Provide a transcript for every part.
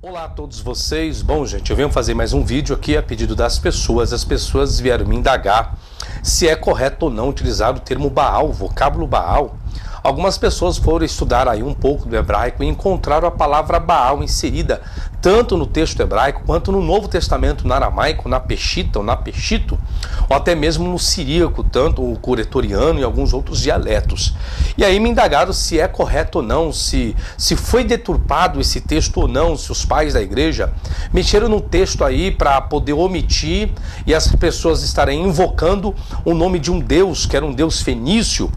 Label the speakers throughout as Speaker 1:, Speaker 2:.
Speaker 1: Olá a todos vocês. Bom, gente, eu venho fazer mais um vídeo aqui a pedido das pessoas. As pessoas vieram me indagar se é correto ou não utilizar o termo Baal, o vocábulo Baal. Algumas pessoas foram estudar aí um pouco do hebraico e encontraram a palavra Baal inserida tanto no texto hebraico quanto no Novo Testamento, no aramaico, na peshita ou na peshito, ou até mesmo no siríaco, tanto o curetoriano e alguns outros dialetos. E aí me indagaram se é correto ou não, se foi deturpado esse texto ou não, se os pais da igreja mexeram no texto aí para poder omitir e as pessoas estarem invocando o nome de um deus, que era um deus fenício.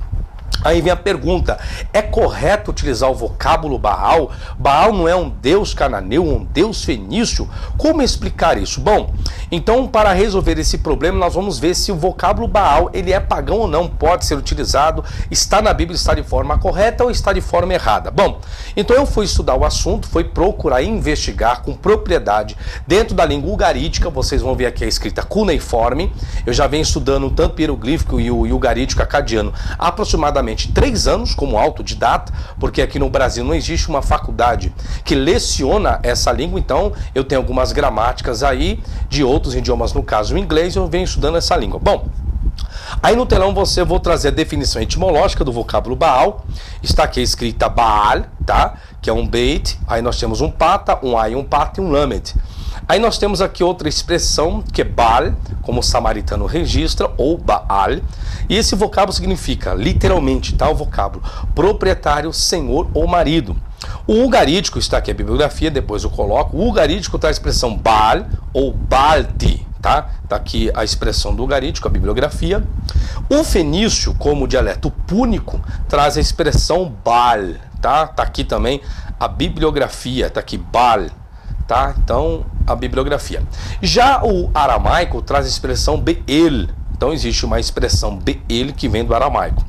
Speaker 1: Aí vem a pergunta, é correto utilizar o vocábulo Baal? Baal não é um deus cananeu, um deus fenício? Como explicar isso? Bom, então para resolver esse problema nós vamos ver se o vocábulo Baal ele é pagão ou não, pode ser utilizado, está na Bíblia, está de forma correta ou está de forma errada. Bom, então eu fui estudar o assunto, fui procurar investigar com propriedade dentro da língua ugarítica. Vocês vão ver aqui a escrita cuneiforme. Eu já venho estudando tanto o hieroglífico e o ugarítico acadiano aproximadamente 3 anos como autodidata, porque aqui no Brasil não existe uma faculdade que leciona essa língua, então eu tenho algumas gramáticas aí de outros idiomas, no caso o inglês, eu venho estudando essa língua. Bom, aí no telão eu vou trazer a definição etimológica do vocábulo Baal. Está aqui escrita Baal, tá? Que é um beit, aí nós temos um pata, um ai, um pata e um lamed. Aí nós temos aqui outra expressão, que é Baal, como o samaritano registra, ou Baal. E esse vocábulo significa, literalmente, tá? O vocábulo proprietário, senhor ou marido. O ugarítico, está aqui a bibliografia, depois eu coloco. O ugarítico traz a expressão Baal ou Balti, tá? Tá aqui a expressão do ugarítico, a bibliografia. O fenício, como dialeto púnico, traz a expressão Baal, tá? Tá aqui também a bibliografia, tá aqui Baal. Tá? Então, a bibliografia. Já o aramaico traz a expressão Beel. Então, existe uma expressão Beel que vem do aramaico.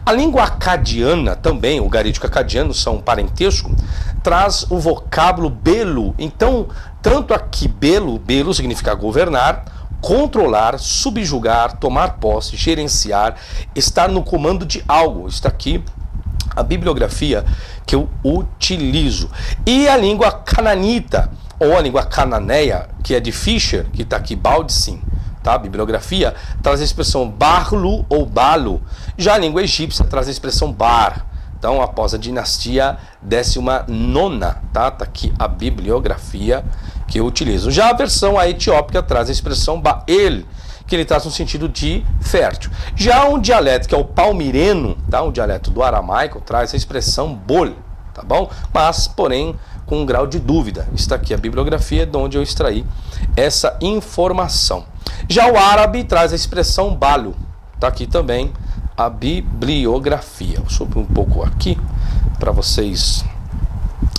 Speaker 1: A língua acadiana também, o ugarítico acadiano, são um parentesco, traz o vocábulo Belo. Então, tanto aqui Belo significa governar, controlar, subjugar, tomar posse, gerenciar, estar no comando de algo. Está aqui a bibliografia que eu utilizo. E a língua cananita, ou a língua cananeia, que é de Fischer, que está aqui, Baldissin, tá? A bibliografia traz a expressão barlu ou balo. Já a língua egípcia traz a expressão bar. Então, após a dinastia 19ª, tá? Tá aqui a bibliografia que eu utilizo. Já a versão etiópica traz a expressão bael, que ele traz no sentido de fértil. Já um dialeto que é o palmireno, tá? Um dialeto do aramaico, traz a expressão bol, tá bom? Mas, porém, com um grau de dúvida. Está aqui a bibliografia de onde eu extraí essa informação. Já o árabe traz a expressão balo. Tá aqui também a bibliografia. Vou subir um pouco aqui para vocês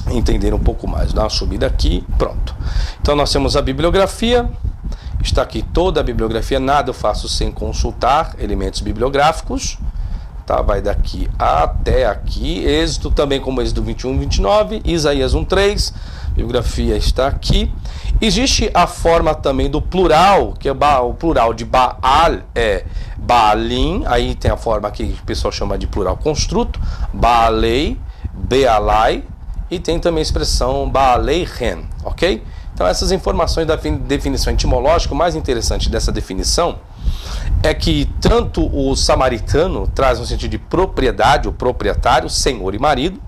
Speaker 1: entenderem um pouco mais. Dá uma subida aqui, pronto. Então nós temos a bibliografia. Está aqui toda a bibliografia, nada eu faço sem consultar elementos bibliográficos, tá? Vai daqui até aqui, Êxodo também como Êxodo 21, 29, Isaías 1:3, bibliografia está aqui. Existe a forma também do plural, que é o plural de Baal é Baalim, aí tem a forma que o pessoal chama de plural construto, Baalei, Bealai, e tem também a expressão Baaleihen, ok? Então essas informações da definição etimológica, o mais interessante dessa definição é que tanto o samaritano traz no sentido de propriedade, o proprietário, senhor e marido,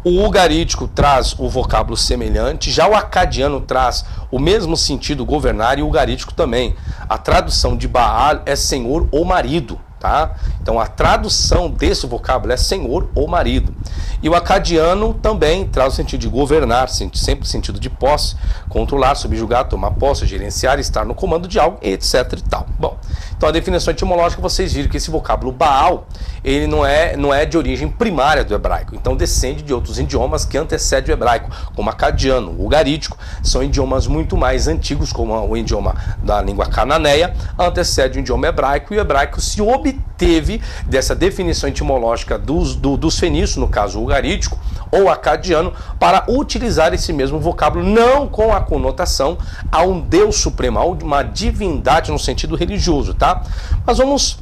Speaker 1: o ugarítico traz o vocábulo semelhante, já o acadiano traz o mesmo sentido, governar, e o ugarítico também. A tradução de Baal é senhor ou marido, tá? Então a tradução desse vocábulo é senhor ou marido. E o acadiano também traz o sentido de governar, sempre o sentido de posse, controlar, subjugar, tomar posse, gerenciar, estar no comando de algo, etc e tal. Bom, então a definição etimológica, vocês viram que esse vocábulo Baal, ele não é de origem primária do hebraico, então descende de outros idiomas que antecedem o hebraico, como acadiano, o ugarítico, são idiomas muito mais antigos, como o idioma da língua cananeia, antecede o idioma hebraico, e o hebraico se obteve dessa definição etimológica dos fenícios, no caso o ugarítico ou acadiano, para utilizar esse mesmo vocábulo, não com a conotação a um Deus supremo, a uma divindade no sentido religioso, tá? Mas vamos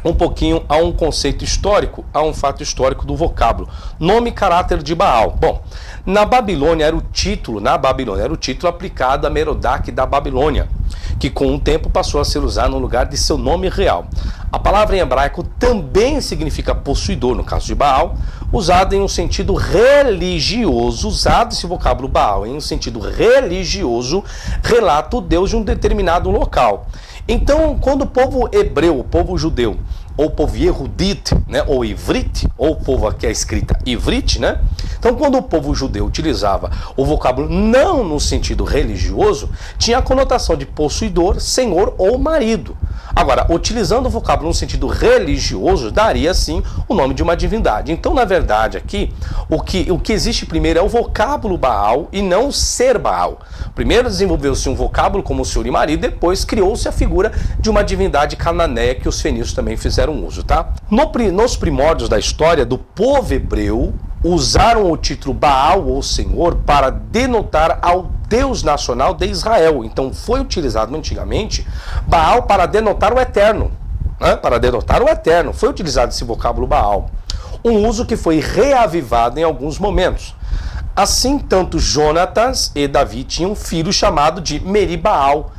Speaker 1: um pouquinho a um conceito histórico, a um fato histórico do vocábulo. Nome e caráter de Baal. Bom, na Babilônia era o título aplicado a Merodach da Babilônia, que com o tempo passou a ser usado no lugar de seu nome real. A palavra em hebraico também significa possuidor, no caso de Baal, usado em um sentido religioso, usado esse vocábulo Baal em um sentido religioso, relata o Deus de um determinado local. Então, quando o povo hebreu, o povo judeu, ou o povo Yehudit, né, ou Ivrit, ou o povo aqui é escrita Ivrit, né? Então, quando o povo judeu utilizava o vocábulo não no sentido religioso, tinha a conotação de possuidor, senhor ou marido. Agora, utilizando o vocábulo no sentido religioso, daria sim o nome de uma divindade. Então, na verdade, aqui, o que existe primeiro é o vocábulo Baal e não ser Baal. Primeiro desenvolveu-se um vocábulo como senhor e marido, depois criou-se a figura de uma divindade cananeia que os fenícios também fizeram uso, tá? Nos primórdios da história do povo hebreu, usaram o título Baal ou Senhor para denotar ao Deus nacional de Israel. Então foi utilizado antigamente Baal para denotar o Eterno, né? Para denotar o Eterno. Foi utilizado esse vocábulo Baal. Um uso que foi reavivado em alguns momentos. Assim, tanto Jonatas e Davi tinham um filho chamado de Meribaal.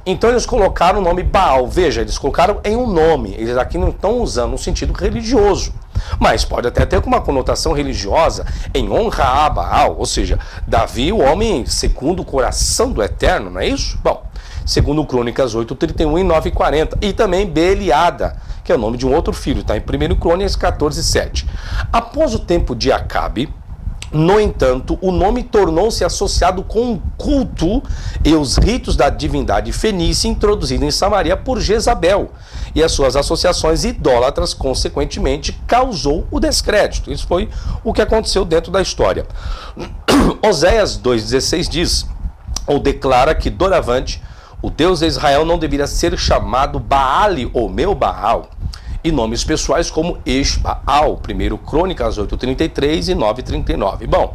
Speaker 1: Então eles colocaram o nome Baal. Veja, eles colocaram em um nome. Eles aqui não estão usando no sentido religioso. Mas pode até ter uma conotação religiosa em honra a Baal. Ou seja, Davi, o homem segundo o coração do Eterno, não é isso? Bom, segundo Crônicas 8:31 e 9:40. E também Beliada, que é o nome de um outro filho. Está em 1 Crônicas 14:7. Após o tempo de Acabe, no entanto, o nome tornou-se associado com o culto e os ritos da divindade fenícia introduzida em Samaria por Jezabel. E as suas associações idólatras, consequentemente, causou o descrédito. Isso foi o que aconteceu dentro da história. Oséias 2,16 diz, ou declara que doravante, o Deus de Israel não deveria ser chamado Baale ou meu Baal, e nomes pessoais como Eshbaal, 1 Crônicas 8:33 e 9:39. Bom,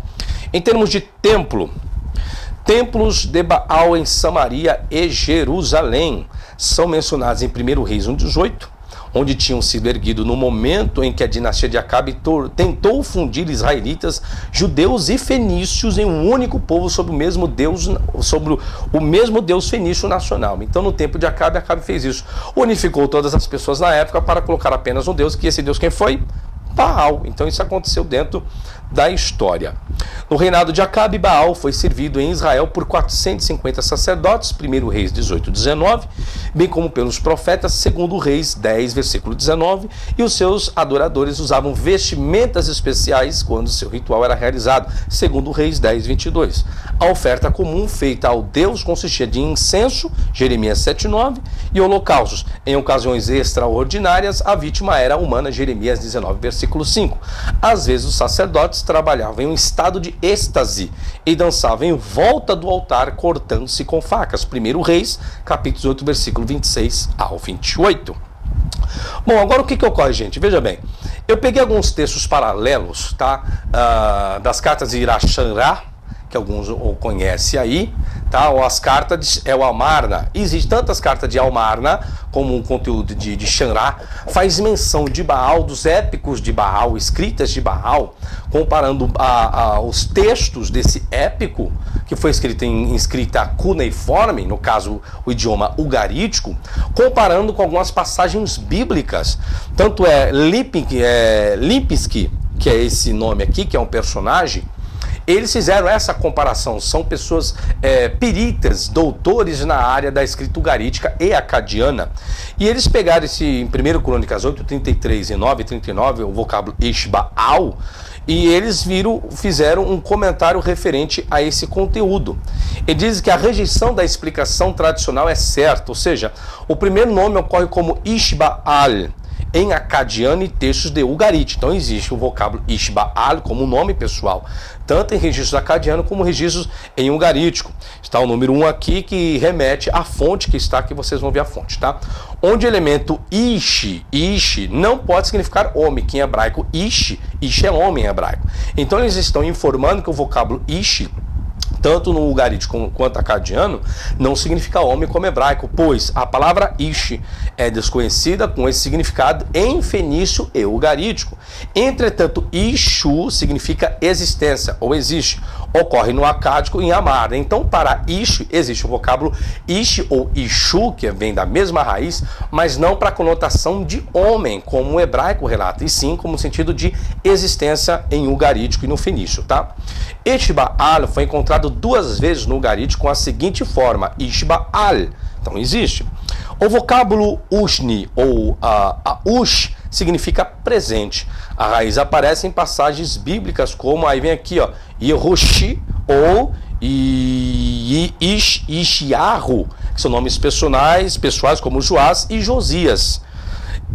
Speaker 1: em termos de templos de Baal em Samaria e Jerusalém são mencionados em 1 Reis 1:18, onde tinham sido erguidos no momento em que a dinastia de Acabe tentou fundir israelitas, judeus e fenícios em um único povo sobre o mesmo Deus fenício nacional. Então, no tempo de Acabe, Acabe fez isso. Unificou todas as pessoas na época para colocar apenas um Deus, que esse Deus quem foi? Baal. Então isso aconteceu dentro da história. No reinado de Acabe, Baal foi servido em Israel por 450 sacerdotes, 1 Reis 18:19, bem como pelos profetas, 2 Reis 10, versículo 19, e os seus adoradores usavam vestimentas especiais quando seu ritual era realizado, 2 Reis 10, 22. A oferta comum feita ao Deus consistia de incenso, Jeremias 7:9, e holocaustos. Em ocasiões extraordinárias, a vítima era humana, Jeremias 19, versículo 5. Às vezes os sacerdotes trabalhavam em um estado de êxtase e dançavam em volta do altar cortando-se com facas. 1 Reis, capítulo 8, versículo 26 ao 28. Bom, agora o que ocorre, gente? Veja bem, eu peguei alguns textos paralelos, tá? Das cartas de Iraxará, que alguns conhecem aí, tá? Ou as cartas de El Amarna. Existem tantas cartas de Amarna como um conteúdo de Xanrá, faz menção de Baal, dos épicos de Baal, escritas de Baal, comparando os textos desse épico, que foi escrito em escrita cuneiforme, no caso o idioma ugarítico, comparando com algumas passagens bíblicas. Tanto é Lipinski, que é esse nome aqui, que é um personagem, eles fizeram essa comparação, são pessoas peritas, doutores na área da escrita ugarítica e acadiana, e eles pegaram esse, em 1 Crônicas 8:33 e 9:39, o vocábulo Eshbaal, e eles fizeram um comentário referente a esse conteúdo. Ele diz que a rejeição da explicação tradicional é certa, ou seja, o primeiro nome ocorre como Eshbaal em acadiano e textos de ugarite. Então existe o vocábulo Eshbaal como nome pessoal, tanto em registros acadianos como registros em ugarítico. Está o número 1 aqui, que remete à fonte que está aqui, vocês vão ver a fonte, tá? Onde o elemento ish não pode significar homem, que em hebraico ish é homem em hebraico. Então eles estão informando que o vocábulo ish tanto no ugarítico quanto acadiano, não significa homem como hebraico, pois a palavra ish é desconhecida com esse significado em fenício e ugarítico. Entretanto, ishu significa existência ou existe. Ocorre no acádico em amar. Então, para ish existe o vocábulo ish ou ishu, que vem da mesma raiz, mas não para a conotação de homem, como o hebraico relata, e sim como sentido de existência em ugarítico e no fenício, tá? Eshbaal foi encontrado 2 vezes no ugarítico com a seguinte forma, Ishbaal. Então existe. O vocábulo ushni ou ush significa presente. A raiz aparece em passagens bíblicas como, aí vem aqui, ó, Yehoshi ou Ishiahu, que são nomes pessoais como Joás e Josias.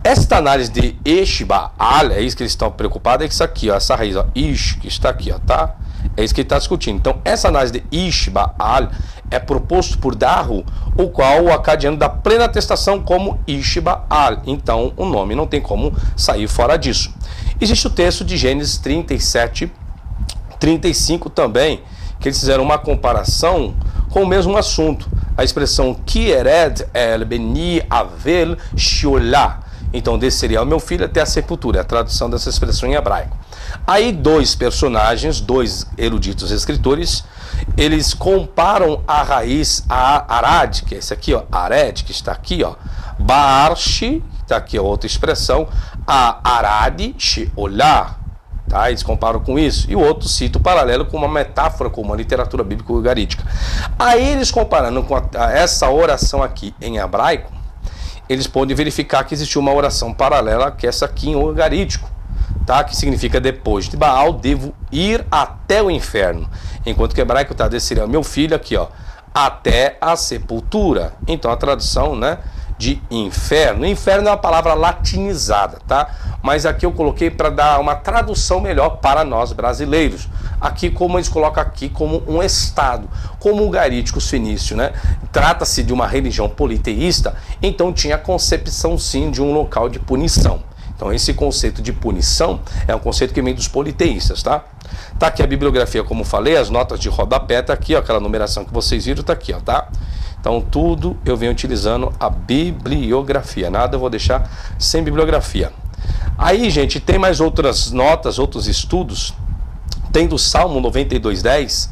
Speaker 1: Esta análise de Eshbaal, é isso que eles estão preocupados, é que isso aqui, ó, essa raiz, ó, Ish, que está aqui, ó, tá? É isso que ele está discutindo. Então, essa análise de Ishbaal é proposto por Dahu, o qual o acadiano dá plena atestação como Ishbaal. Então, o nome não tem como sair fora disso. Existe o texto de Gênesis 37, 35 também, que eles fizeram uma comparação com o mesmo assunto. A expressão Kiered el Beni Avel Shiolá. Então, desceria ao meu filho até a sepultura. É a tradução dessa expressão em hebraico. Aí 2 personagens, 2 eruditos escritores, eles comparam a raiz a Arad, que é esse aqui, ó, Ared, que está aqui, ó, Baarshi, que está aqui, ó, outra expressão, a Arad Sheolá, tá? Eles comparam com isso. E o outro cita o paralelo com uma metáfora, com uma literatura bíblica ugarítica. Aí eles comparando com essa oração aqui em hebraico, eles podem verificar que existiu uma oração paralela que essa aqui em ugarítico, tá? Que significa depois de Baal devo ir até o inferno, enquanto que o hebraico tá, desceria meu filho aqui, ó, até a sepultura. Então a tradução, né, de inferno. Inferno é uma palavra latinizada, tá? Mas aqui eu coloquei para dar uma tradução melhor para nós brasileiros. Aqui, como eles colocam aqui, como um estado, como o ugarítico fenício, né? Trata-se de uma religião politeísta, então tinha a concepção sim de um local de punição. Então esse conceito de punição é um conceito que vem dos politeístas, tá? Tá aqui a bibliografia, como falei, as notas de rodapé, tá aqui, ó, aquela numeração que vocês viram, tá aqui, ó, tá? Então tudo eu venho utilizando a bibliografia, nada eu vou deixar sem bibliografia. Aí, gente, tem mais outras notas, outros estudos. Tem do Salmo 92:10,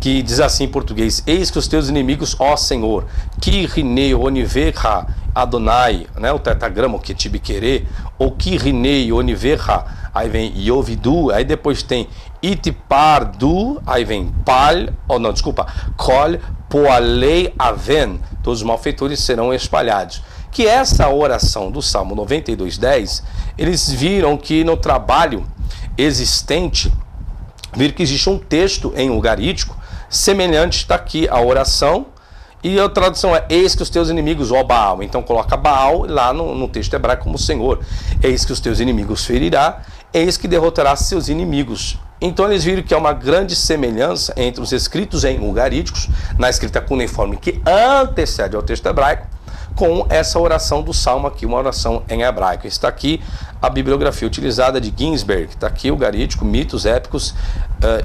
Speaker 1: que diz assim em português: eis que os teus inimigos, ó Senhor, que rinei oniverha Adonai, né, o tetragrama, que tibiquerê, ou que rinei oniverha, aí vem Yovidu, aí depois tem Itipardu, aí vem Pal, ou não, desculpa, Kol, Poalei Aven, todos os malfeitores serão espalhados. Que essa oração do Salmo 92:10, eles viram que no trabalho existente, viram que existe um texto em ugarítico semelhante, está aqui a oração, e a tradução é: eis que os teus inimigos, ó Baal. Então coloca Baal lá no texto hebraico como Senhor. Eis que os teus inimigos ferirá, eis que derrotará seus inimigos. Então eles viram que há uma grande semelhança entre os escritos em ugaríticos, na escrita cuneiforme que antecede ao texto hebraico, com essa oração do Salmo aqui, uma oração em hebraico. Está aqui a bibliografia utilizada de Ginsberg, está aqui o ugarítico, mitos, épicos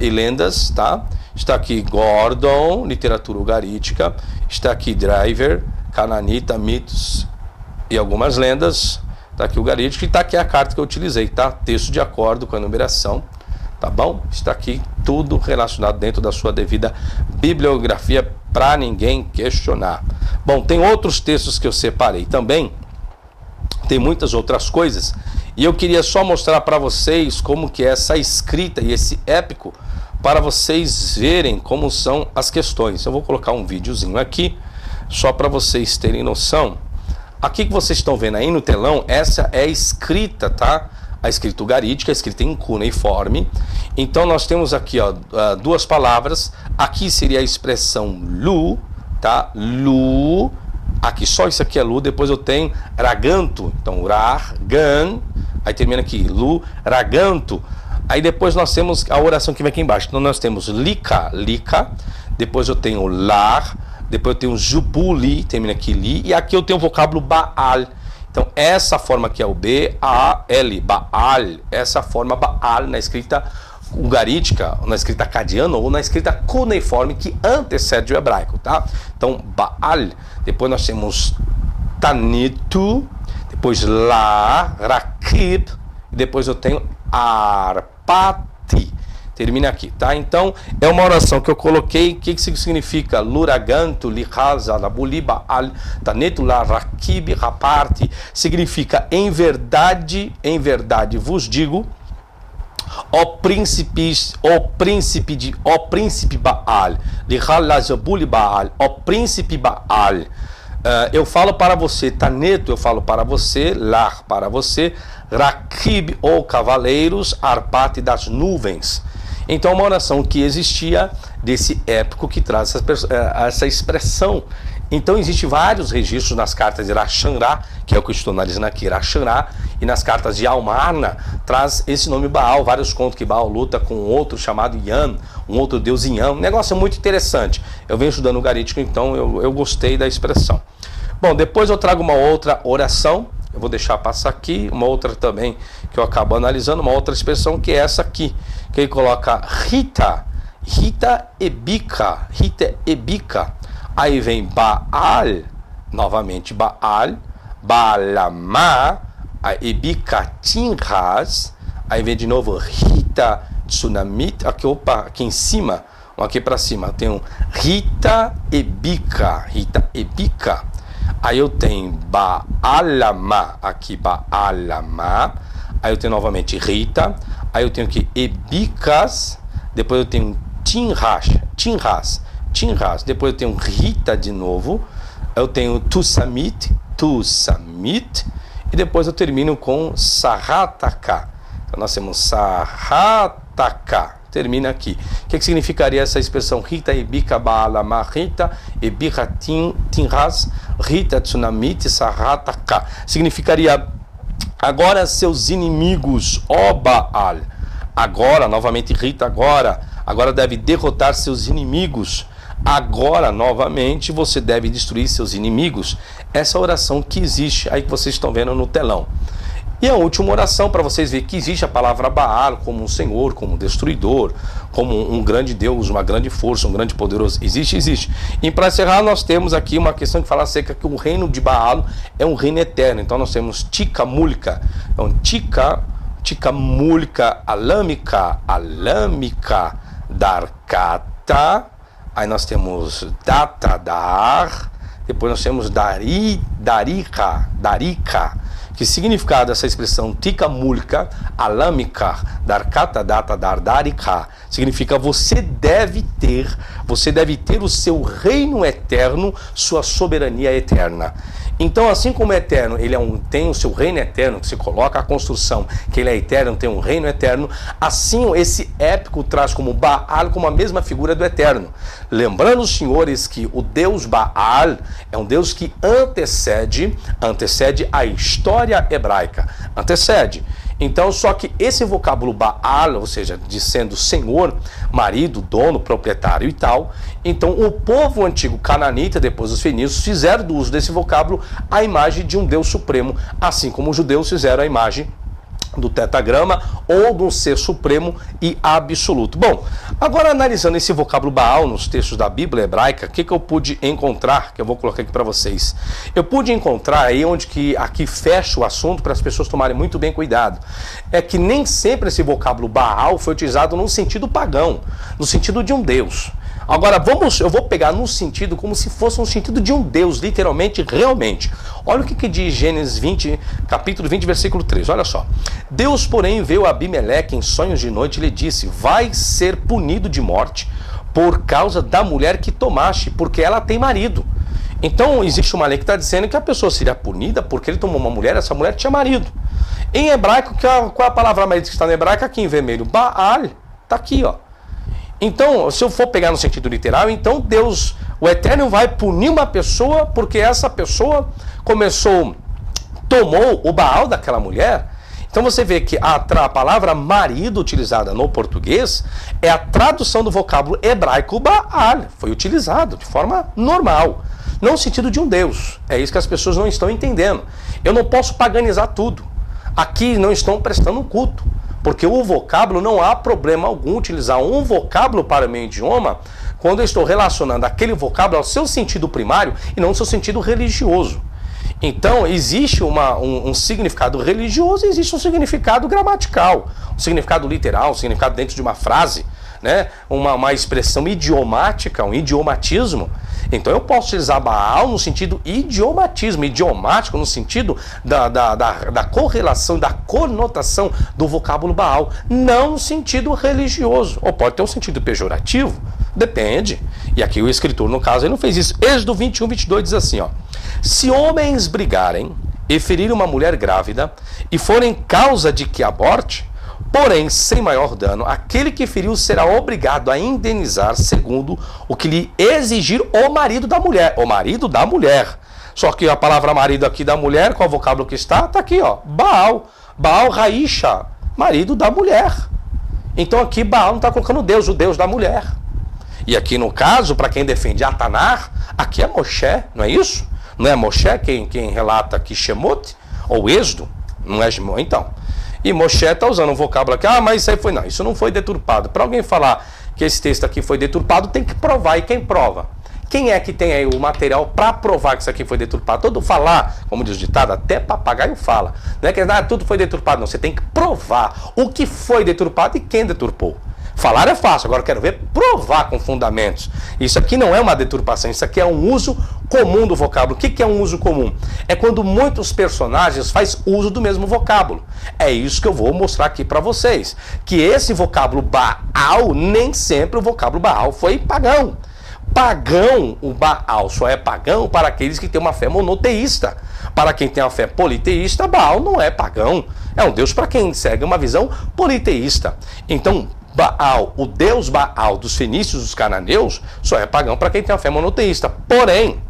Speaker 1: e lendas, tá? Está aqui Gordon, literatura ugarítica, está aqui Driver, Cananita, mitos e algumas lendas, está aqui o ugarítico, e está aqui a carta que eu utilizei, tá? Texto de acordo com a numeração, tá bom? Está aqui tudo relacionado dentro da sua devida bibliografia para ninguém questionar. Bom, tem outros textos que eu separei também, tem muitas outras coisas, e eu queria só mostrar para vocês como que é essa escrita e esse épico, para vocês verem como são as questões. Eu vou colocar um videozinho aqui, só para vocês terem noção. Aqui que vocês estão vendo aí no telão, essa é a escrita, tá? A escrita ugarítica, a escrita em cuneiforme. Então nós temos aqui, ó, 2 palavras. Aqui seria a expressão lu, tá? Lu. Aqui só isso aqui é lu. Depois eu tenho raganto. Então rar, gan. Aí termina aqui lu, raganto. Aí depois nós temos a oração que vem aqui embaixo. Então nós temos lika, lika. Depois eu tenho lar. Depois eu tenho jubuli, termina aqui li. E aqui eu tenho o vocábulo baal. Então essa forma aqui é o B-A-L, baal. Essa forma baal na escrita ugarítica, na escrita acadiana ou na escrita cuneiforme que antecede o hebraico, tá? Então, Baal, depois nós temos Tanetu, depois La, Rakib, e depois eu tenho Arpati. Termina aqui, tá? Então, é uma oração que eu coloquei. O que isso significa? Luragantu, Lihaza, Labuli, Baal, Tanetu, La, Rakib, Raparti. Significa, em verdade vos digo, ó príncipe Baal, Lihal, Lazabuli, Baal, ó príncipe Baal. Eu falo para você, Taneto, eu falo para você, Lar para você, Rakib, ou cavaleiros, Arpate das nuvens. Então, uma oração que existia desse épico que traz essa expressão. Então, existem vários registros nas cartas de Irachanrá, que é o que eu estou analisando aqui, Irachanrá, e nas cartas de Almarna, traz esse nome Baal, vários contos que Baal luta com outro chamado Yan, um outro deus Yan. Um negócio muito interessante. Eu venho estudando o Ugarítico, então eu gostei da expressão. Bom, depois eu trago uma outra oração, eu vou deixar passar aqui, uma outra também que eu acabo analisando, uma outra expressão que é essa aqui, que ele coloca Rita Ebika, aí vem Baal, novamente Baal, Baalamá, a Ebika Tinhas, aí vem de novo Rita Tsunamit, aqui em cima, aqui para cima, tem um Rita Ebika, aí eu tenho Baalamá, aqui Baalamá, aí eu tenho novamente Rita, aí eu tenho aqui Ebikas, depois eu tenho Tinhas, depois eu tenho Rita de novo, eu tenho Tusamit, e depois eu termino com Sarataka. Então nós temos Sarataka, termina aqui. O que significaria essa expressão? Rita, Ebika, Baalama, Rita, Ebika, Tinhas, Rita, Tsunamit, Sarataka. Significaria: agora seus inimigos, ó Baal. Agora, novamente Rita, agora deve derrotar seus inimigos. Agora, novamente, você deve destruir seus inimigos. Essa oração que existe aí que vocês estão vendo no telão. E a última oração, para vocês verem que existe a palavra Baal como um senhor, como um destruidor, como um grande Deus, uma grande força, um grande poderoso. Existe. E para encerrar, nós temos aqui uma questão que fala acerca que o reino de Baal é um reino eterno. Então nós temos Tika Mulka. Então Tika Mulka Alâmica, Darkata. Aí nós temos Datadar. Depois nós temos Darika. Que significado dessa expressão Tika Mulka Alâmica Darkata Data Dardarika significa você deve ter o seu reino eterno, sua soberania eterna. Então, assim como o eterno, ele tem o seu reino eterno, que se coloca a construção, que ele é eterno, tem um reino eterno, assim esse épico traz como Baal como a mesma figura do eterno. Lembrando, senhores, que o Deus Baal é um Deus que antecede a história hebraica. Antecede. Então, só que esse vocábulo Baal, ou seja, de sendo senhor, marido, dono, proprietário e tal, então o povo antigo cananita, depois os fenícios, fizeram do uso desse vocábulo a imagem de um Deus supremo, assim como os judeus fizeram a imagem do tetagrama ou de um ser supremo e absoluto. Bom, agora analisando esse vocábulo Baal nos textos da Bíblia hebraica, o que eu pude encontrar, que eu vou colocar aqui para vocês? Eu pude encontrar aí onde que aqui fecha o assunto para as pessoas tomarem muito bem cuidado. É que nem sempre esse vocábulo Baal foi utilizado no sentido pagão, no sentido de um Deus. Agora, eu vou pegar no sentido como se fosse um sentido de um Deus, literalmente, realmente. Olha o que diz Gênesis 20, capítulo 20, versículo 3. Olha só. Deus, porém, veio a Abimeleque em sonhos de noite e lhe disse: vai ser punido de morte por causa da mulher que tomaste, porque ela tem marido. Então, existe uma lei que está dizendo que a pessoa seria punida porque ele tomou uma mulher, essa mulher tinha marido. Em hebraico, qual é a palavra marido que está no hebraico? Aqui em vermelho. Baal. Está aqui, ó. Então, se eu for pegar no sentido literal, então Deus, o Eterno, vai punir uma pessoa porque essa pessoa tomou o Baal daquela mulher. Então você vê que a palavra marido utilizada no português é a tradução do vocábulo hebraico Baal. Foi utilizado de forma normal, não no sentido de um Deus. É isso que as pessoas não estão entendendo. Eu não posso paganizar tudo. Aqui não estão prestando culto. Porque o vocábulo, não há problema algum utilizar um vocábulo para o meu idioma quando eu estou relacionando aquele vocábulo ao seu sentido primário e não ao seu sentido religioso. Então, existe um significado religioso e existe um significado gramatical, um significado literal, um significado dentro de uma frase, né? Uma expressão idiomática, um idiomatismo. Então eu posso utilizar Baal no sentido idiomatismo, idiomático no sentido da correlação, da conotação do vocábulo Baal, não no sentido religioso. Ou pode ter um sentido pejorativo, depende. E aqui o escritor, no caso, ele não fez isso. Êxodo 21, 22 diz assim, ó: se homens brigarem e ferirem uma mulher grávida e forem causa de que aborte, porém, sem maior dano, aquele que feriu será obrigado a indenizar segundo o que lhe exigir o marido da mulher. O marido da mulher. Só que a palavra marido aqui da mulher, qual é o vocábulo que está? Está aqui, ó. Baal. Baal Raisha. Marido da mulher. Então aqui Baal não está colocando Deus, o Deus da mulher. E aqui no caso, para quem defende Atanar, aqui é Moshe, não é isso? Não é Moshe quem relata aqui Shemot? Ou Êxodo? Não é Shemot? Então... E Moshe está usando um vocábulo aqui, mas isso aí foi, não, isso não foi deturpado. Para alguém falar que esse texto aqui foi deturpado, tem que provar. E quem prova? Quem é que tem aí o material para provar que isso aqui foi deturpado? Todo falar, como diz o ditado, até papagaio fala. Não é que tudo foi deturpado, não. Você tem que provar o que foi deturpado e quem deturpou. Falar é fácil, agora eu quero ver provar com fundamentos. Isso aqui não é uma deturpação, isso aqui é um uso comum do vocábulo. O que é um uso comum? É quando muitos personagens fazem uso do mesmo vocábulo. É isso que eu vou mostrar aqui para vocês. Que esse vocábulo Baal, nem sempre o vocábulo Baal foi pagão. Pagão, o Baal só é pagão para aqueles que têm uma fé monoteísta. Para quem tem uma fé politeísta, Baal não é pagão. É um deus para quem segue uma visão politeísta. Então, Baal, o deus Baal dos fenícios, dos cananeus, só é pagão para quem tem uma fé monoteísta. Porém,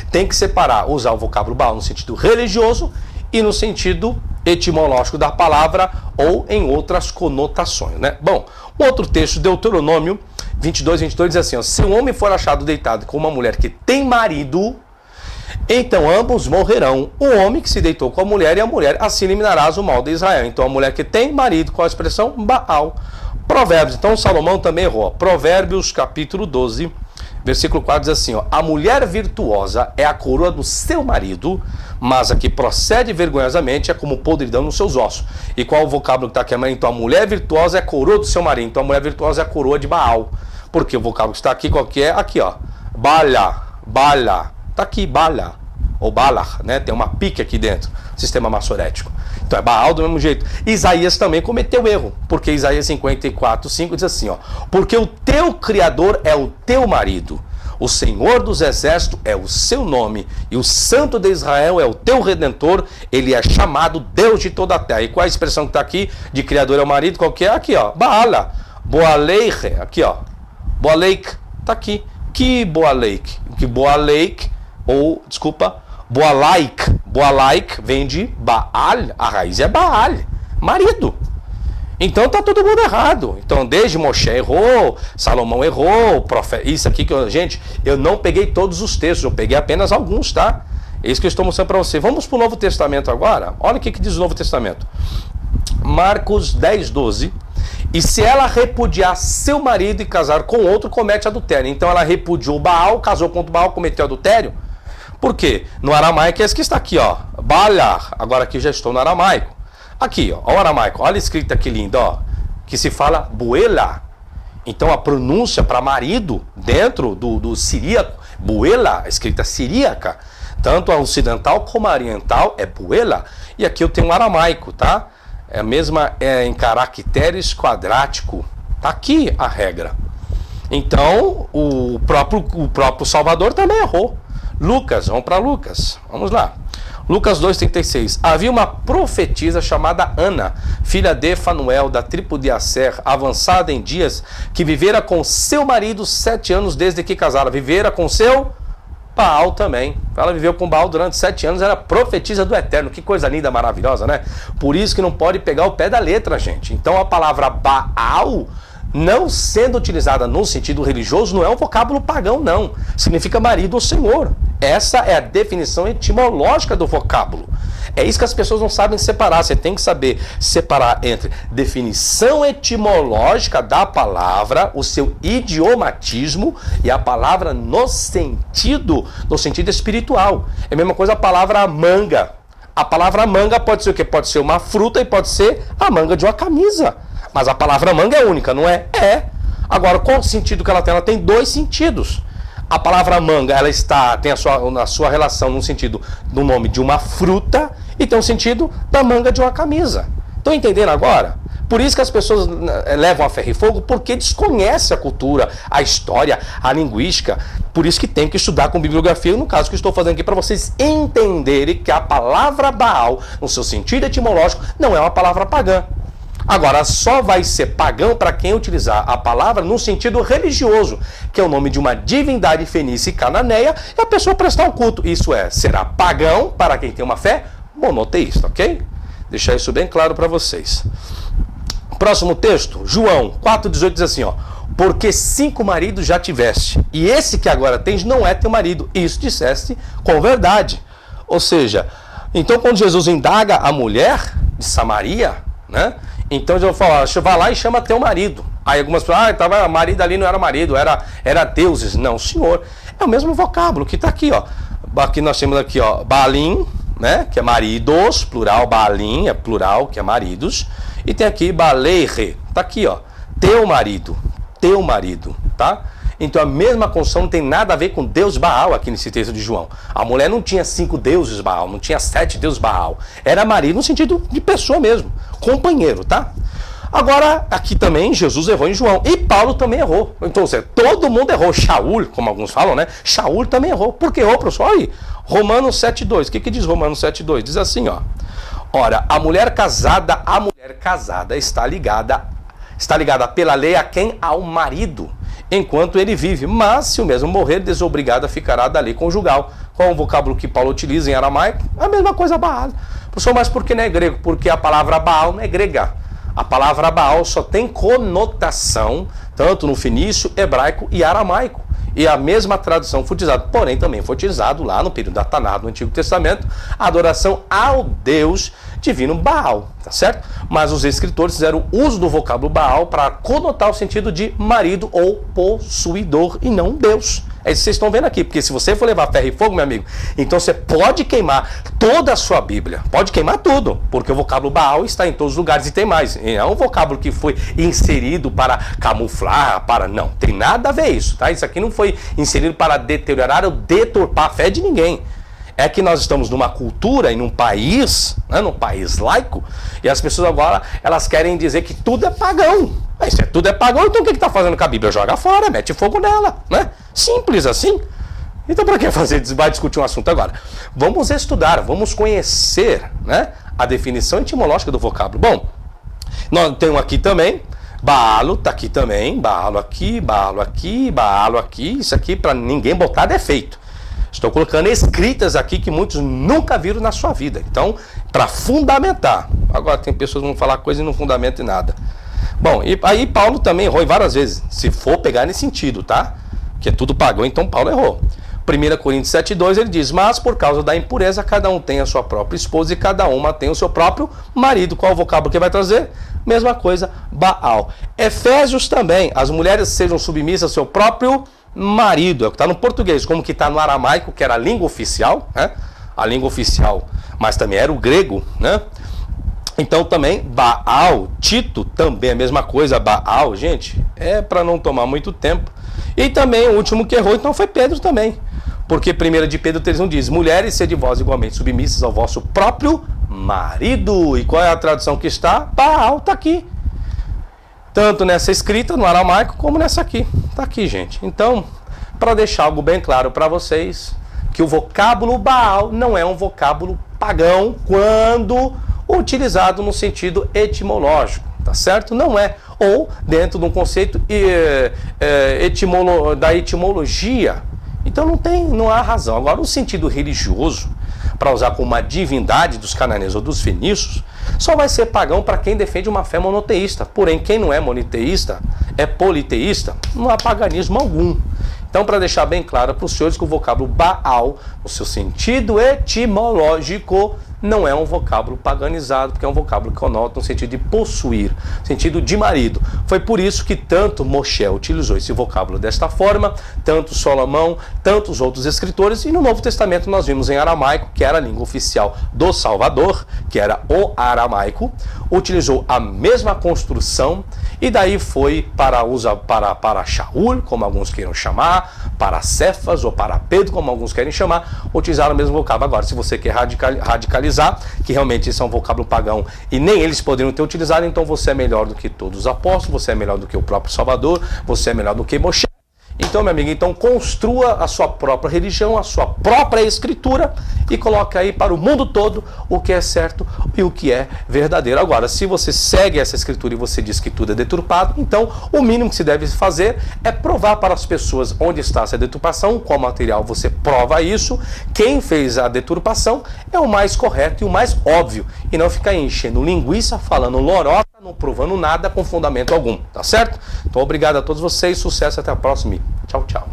Speaker 1: tem que separar, usar o vocábulo Baal no sentido religioso e no sentido etimológico da palavra ou em outras conotações, né? Bom, o outro texto, Deuteronômio 22, 22 diz assim, ó: se um homem for achado deitado com uma mulher que tem marido, então ambos morrerão. O homem que se deitou com a mulher e a mulher, assim eliminarás o mal de Israel. Então a mulher que tem marido, qual a expressão? Baal. Provérbios, então Salomão também errou. Provérbios capítulo 12, versículo 4 diz assim, ó: a mulher virtuosa é a coroa do seu marido, mas a que procede vergonhosamente é como podridão nos seus ossos. E qual o vocábulo que está aqui? Então a mulher virtuosa é a coroa do seu marido. Então a mulher virtuosa é a coroa de Baal. Porque o vocábulo que está aqui, qual que é? Aqui, ó. Bala, bala. Está aqui, bala. Ou balar, né? Tem uma pique aqui dentro. Sistema maçorético. Então é Baal do mesmo jeito. Isaías também cometeu erro. Porque Isaías 54, 5 diz assim, ó: porque o teu Criador é o teu marido. O Senhor dos Exércitos é o seu nome, e o Santo de Israel é o teu Redentor, ele é chamado Deus de toda a terra. E qual a expressão que está aqui de Criador é o marido? Qual que é? Aqui, ó, Baala, Boaleiche, aqui, ó, Boaleik, está aqui. Que Boaleik? Que Boaleik, ou, desculpa, Boalaik vem de Baal, a raiz é Baal, marido. Então tá todo mundo errado. Então desde Moshe errou, Salomão errou, isso aqui que gente, eu não peguei todos os textos, eu peguei apenas alguns, tá? É isso que eu estou mostrando para você. Vamos para o Novo Testamento agora. Olha o que diz o Novo Testamento. Marcos 10, 12. E se ela repudiar seu marido e casar com outro, comete adultério. Então ela repudiou Baal, casou contra Baal, cometeu adultério. Por quê? No aramaico é esse que está aqui, ó. Baalar. Agora aqui já estou no aramaico. Aqui, ó, o aramaico, olha a escrita que linda, ó, que se fala buela. Então a pronúncia para marido dentro do siríaco, buela, escrita siríaca, tanto a ocidental como a oriental é buela. E aqui eu tenho um aramaico, tá? É a mesma, em caracteres quadrático. Tá aqui a regra. Então o próprio Salvador também errou. Lucas, vamos para Lucas, vamos lá. Lucas 2,36. Havia uma profetisa chamada Ana, filha de Fanuel, da tribo de Asser, avançada em dias, que vivera com seu marido 7 anos desde que casara. Vivera com seu Baal também. Ela viveu com Baal durante 7 anos, era profetisa do Eterno. Que coisa linda, maravilhosa, né? Por isso que não pode pegar o pé da letra, gente. Então a palavra Baal, não sendo utilizada no sentido religioso, não é um vocábulo pagão, não. Significa marido ou senhor. Essa é a definição etimológica do vocábulo. É isso que as pessoas não sabem separar. Você tem que saber separar entre definição etimológica da palavra, o seu idiomatismo, e a palavra no sentido espiritual. É a mesma coisa a palavra manga. A palavra manga pode ser o quê? Pode ser uma fruta e pode ser a manga de uma camisa. Mas a palavra manga é única, não é? É. Agora, qual o sentido que ela tem? Ela tem dois sentidos. A palavra manga, ela tem a sua relação no sentido do nome de uma fruta e tem o sentido da manga de uma camisa. Estão entendendo agora? Por isso que as pessoas levam a ferro e fogo, porque desconhecem a cultura, a história, a linguística. Por isso que tem que estudar com bibliografia, no caso que estou fazendo aqui, para vocês entenderem que a palavra Baal, no seu sentido etimológico, não é uma palavra pagã. Agora, só vai ser pagão para quem utilizar a palavra no sentido religioso, que é o nome de uma divindade fenícia e cananeia, e a pessoa prestar um culto. Isso será pagão para quem tem uma fé monoteísta, ok? Deixar isso bem claro para vocês. Próximo texto, João 4,18 diz assim, ó: porque 5 maridos já tiveste, e esse que agora tens não é teu marido. Isso disseste com verdade. Ou seja, então quando Jesus indaga a mulher de Samaria, né? Então eu vou falar, vai lá e chama teu marido. Aí algumas pessoas, tava marido ali, não era marido, era deuses. Não, senhor. É o mesmo vocábulo que está aqui, ó. Aqui nós temos aqui, ó, Baalim, né? Que é maridos, plural, Baalim é plural, que é maridos. E tem aqui Baleire, tá aqui, ó. Teu marido, tá? Então a mesma construção não tem nada a ver com Deus Baal aqui nesse texto de João. A mulher não tinha 5 deuses Baal, não tinha 7 deuses Baal. Era marido no sentido de pessoa mesmo, companheiro, tá? Agora, aqui também Jesus errou em João. E Paulo também errou. Então, todo mundo errou. Shaul, como alguns falam, né? Shaul também errou. Por que errou, professor? Olha aí, Romanos 7,2. O que diz Romanos 7,2? Diz assim, ó. Ora, a mulher casada está ligada pela lei a quem? Ao marido, enquanto ele vive. Mas, se o mesmo morrer, desobrigada ficará da lei conjugal. Qual é o vocábulo que Paulo utiliza em aramaico? A mesma coisa, Baal. Professor, mas por que não é grego? Porque a palavra Baal não é grega. A palavra Baal só tem conotação, tanto no fenício, hebraico e aramaico. E a mesma tradução foi utilizada, porém também foi utilizado lá no período da Taná, no Antigo Testamento, a adoração ao Deus divino Baal, tá certo? Mas os escritores fizeram uso do vocábulo Baal para conotar o sentido de marido ou possuidor e não Deus. É isso que vocês estão vendo aqui, porque se você for levar ferro e fogo, meu amigo, então você pode queimar toda a sua Bíblia, pode queimar tudo, porque o vocábulo Baal está em todos os lugares e tem mais. É um vocábulo que foi inserido para camuflar, não, tem nada a ver isso, tá? Isso aqui não foi inserido para deteriorar ou deturpar a fé de ninguém. É que nós estamos numa cultura e num país, né, num país laico, e as pessoas agora, elas querem dizer que tudo é pagão. Mas se tudo é pagão, então o que está fazendo com a Bíblia? Joga fora, mete fogo nela, né? Simples assim. Então para que vai discutir um assunto agora? Vamos estudar, vamos conhecer, né, a definição etimológica do vocábulo. Bom, nós temos aqui também, Baalo, tá aqui também, Baalo aqui, Baalo aqui, Baalo aqui, isso aqui para ninguém botar defeito. Estou colocando escritas aqui que muitos nunca viram na sua vida. Então, para fundamentar. Agora tem pessoas que vão falar coisa e não fundamentam nada. Bom, e aí Paulo também errou várias vezes. Se for pegar nesse sentido, tá? Que é tudo pagão, então Paulo errou. 1 Coríntios 7,2 ele diz: mas por causa da impureza, cada um tem a sua própria esposa e cada uma tem o seu próprio marido. Qual o vocábulo que vai trazer? Mesma coisa, Baal. Efésios também. As mulheres sejam submissas ao seu próprio marido, é o que está no português, como que está no aramaico, que era a língua oficial, né? A língua oficial, mas também era o grego, né? Então também Baal, Tito também é a mesma coisa, Baal, gente, é para não tomar muito tempo. E também o último que errou, então, foi Pedro também, porque 1 de Pedro 3,1 diz: mulheres, sede vós igualmente submissas ao vosso próprio marido. E qual é a tradução que está? Baal está aqui. Tanto nessa escrita, no aramaico, como nessa aqui. Está aqui, gente. Então, para deixar algo bem claro para vocês, que o vocábulo Baal não é um vocábulo pagão quando utilizado no sentido etimológico, tá certo? Não é. Ou dentro de um conceito da etimologia. Então não há razão. Agora, o sentido religioso, para usar como uma divindade dos cananeus ou dos fenícios, só vai ser pagão para quem defende uma fé monoteísta. Porém, quem não é monoteísta, é politeísta, não há paganismo algum. Então, para deixar bem claro para os senhores que o vocábulo Baal, no seu sentido etimológico, não é um vocábulo paganizado, porque é um vocábulo que conota no sentido de possuir, sentido de marido. Foi por isso que tanto Moshe utilizou esse vocábulo desta forma, tanto Salomão, tantos outros escritores, e no Novo Testamento nós vimos em aramaico, que era a língua oficial do Salvador, que era o aramaico, utilizou a mesma construção, e daí foi para Shaul, como alguns queiram chamar, para Cefas ou para Pedro, como alguns querem chamar, utilizaram o mesmo vocábulo. Agora, se você quer radicalizar, que realmente isso é um vocábulo pagão e nem eles poderiam ter utilizado, então você é melhor do que todos os apóstolos, você é melhor do que o próprio Salvador, você é melhor do que Moshe. Então, meu amigo, então construa a sua própria religião, a sua própria escritura e coloque aí para o mundo todo o que é certo e o que é verdadeiro. Agora, se você segue essa escritura e você diz que tudo é deturpado, então o mínimo que se deve fazer é provar para as pessoas onde está essa deturpação, qual material você prova isso, quem fez a deturpação é o mais correto e o mais óbvio, e não ficar enchendo linguiça, falando lorota, não provando nada com fundamento algum, tá certo? Então, obrigado a todos vocês, sucesso, até a próxima. Tchau, tchau.